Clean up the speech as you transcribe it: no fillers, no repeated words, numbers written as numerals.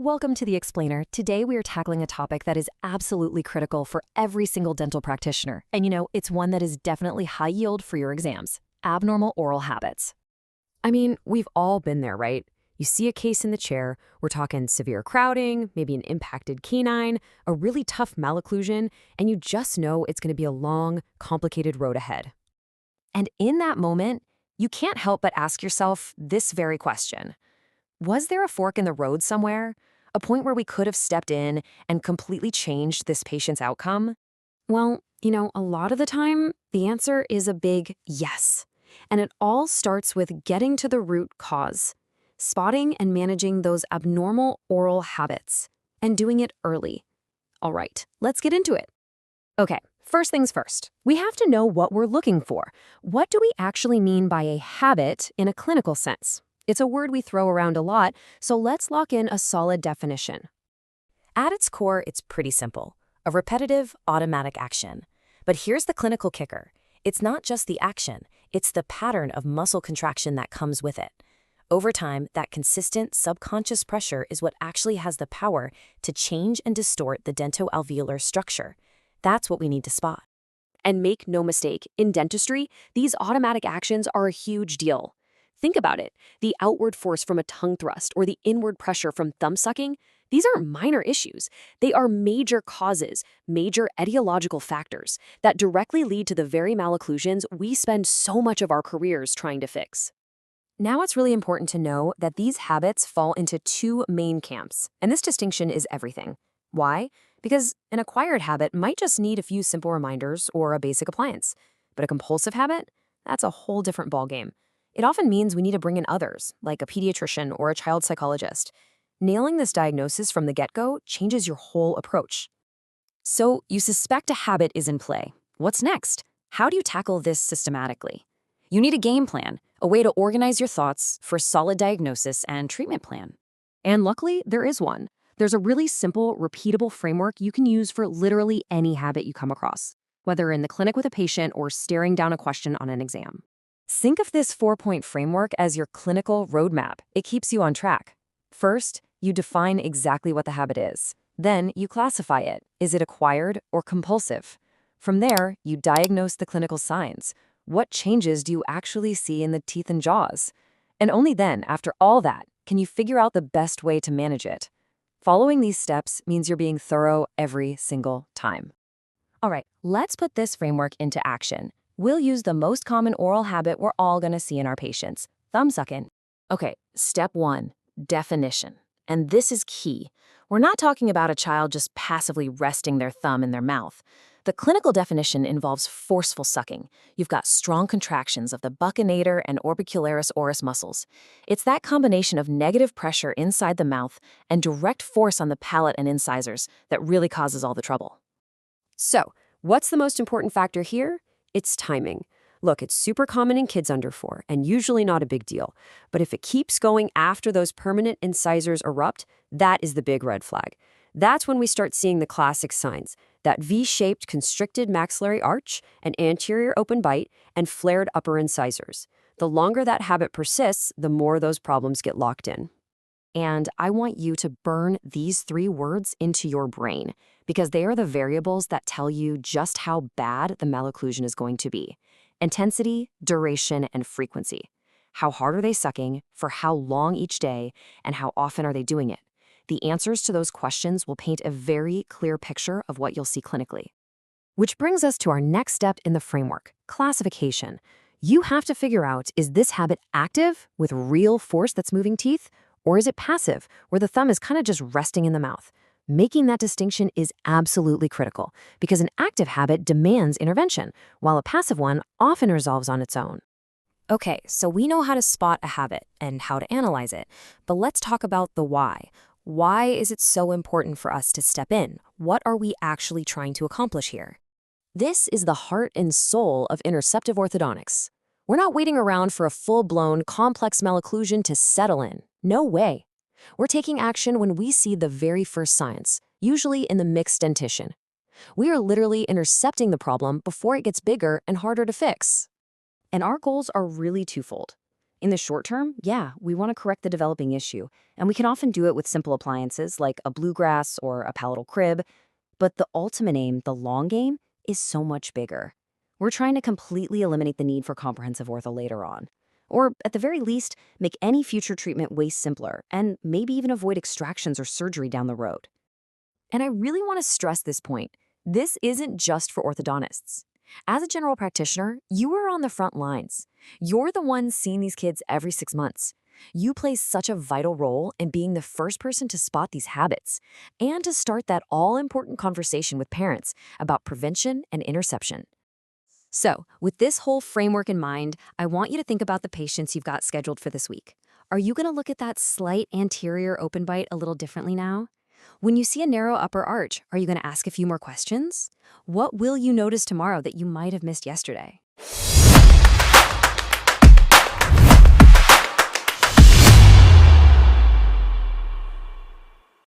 Welcome to The Explainer. Today we are tackling a topic that is absolutely critical for every single dental practitioner. And it's one that is definitely high yield for your exams. Abnormal oral habits. I mean, we've all been there, right? You see a case in the chair, we're talking severe crowding, maybe an impacted canine, a really tough malocclusion, and you just know it's going to be a long, complicated road ahead. And in that moment, you can't help but ask yourself this very question. Was there a fork in the road somewhere? A point where we could have stepped in and completely changed this patient's outcome? Well, a lot of the time, the answer is a big yes. And it all starts with getting to the root cause, spotting and managing those abnormal oral habits, and doing it early. All right, let's get into it. Okay, first things first. We have to know what we're looking for. What do we actually mean by a habit in a clinical sense? It's a word we throw around a lot, so let's lock in a solid definition. At its core, it's pretty simple. A repetitive, automatic action. But here's the clinical kicker. It's not just the action, it's the pattern of muscle contraction that comes with it. Over time, that consistent subconscious pressure is what actually has the power to change and distort the dentoalveolar structure. That's what we need to spot. And make no mistake, in dentistry, these automatic actions are a huge deal. Think about it. The outward force from a tongue thrust or the inward pressure from thumb sucking, these aren't minor issues. They are major causes, major etiological factors that directly lead to the very malocclusions we spend so much of our careers trying to fix. Now it's really important to know that these habits fall into two main camps, and this distinction is everything. Why? Because an acquired habit might just need a few simple reminders or a basic appliance. But a compulsive habit? That's a whole different ballgame. It often means we need to bring in others, like a pediatrician or a child psychologist. Nailing this diagnosis from the get-go changes your whole approach. So you suspect a habit is in play. What's next? How do you tackle this systematically? You need a game plan, a way to organize your thoughts for a solid diagnosis and treatment plan. And luckily, there is one. There's a really simple, repeatable framework you can use for literally any habit you come across, whether in the clinic with a patient or staring down a question on an exam. Think of this 4-point framework as your clinical roadmap. It keeps you on track. First, you define exactly what the habit is. Then, you classify it. Is it acquired or compulsive? From there, you diagnose the clinical signs. What changes do you actually see in the teeth and jaws? And only then, after all that, can you figure out the best way to manage it. Following these steps means you're being thorough every single time. All right, let's put this framework into action. We'll use the most common oral habit we're all going to see in our patients, thumb sucking. Okay, step 1, definition. And this is key. We're not talking about a child just passively resting their thumb in their mouth. The clinical definition involves forceful sucking. You've got strong contractions of the buccinator and orbicularis oris muscles. It's that combination of negative pressure inside the mouth and direct force on the palate and incisors that really causes all the trouble. So, what's the most important factor here? It's timing. Look, it's super common in kids under 4 and usually not a big deal. But if it keeps going after those permanent incisors erupt, that is the big red flag. That's when we start seeing the classic signs, that V-shaped constricted maxillary arch, an anterior open bite, and flared upper incisors. The longer that habit persists, the more those problems get locked in. And I want you to burn these 3 words into your brain, because they are the variables that tell you just how bad the malocclusion is going to be. Intensity, duration, and frequency. How hard are they sucking, for how long each day, and how often are they doing it? The answers to those questions will paint a very clear picture of what you'll see clinically. Which brings us to our next step in the framework, classification. You have to figure out, is this habit active, with real force that's moving teeth? Or is it passive, where the thumb is kind of just resting in the mouth? Making that distinction is absolutely critical, because an active habit demands intervention, while a passive one often resolves on its own. Okay, so we know how to spot a habit and how to analyze it, but let's talk about the why. Why is it so important for us to step in? What are we actually trying to accomplish here? This is the heart and soul of interceptive orthodontics. We're not waiting around for a full-blown, complex malocclusion to settle in. No way. We're taking action when we see the very first signs, usually in the mixed dentition. We are literally intercepting the problem before it gets bigger and harder to fix. And our goals are really twofold. In the short term, yeah, we want to correct the developing issue, and we can often do it with simple appliances like a bluegrass or a palatal crib. But the ultimate aim, the long game, is so much bigger. We're trying to completely eliminate the need for comprehensive ortho later on. Or, at the very least, make any future treatment way simpler, and maybe even avoid extractions or surgery down the road. And I really want to stress this point. This isn't just for orthodontists. As a general practitioner, you are on the front lines. You're the one seeing these kids every 6 months. You play such a vital role in being the first person to spot these habits and to start that all-important conversation with parents about prevention and interception. So, with this whole framework in mind, I want you to think about the patients you've got scheduled for this week. Are you going to look at that slight anterior open bite a little differently now? When you see a narrow upper arch, are you going to ask a few more questions? What will you notice tomorrow that you might have missed yesterday?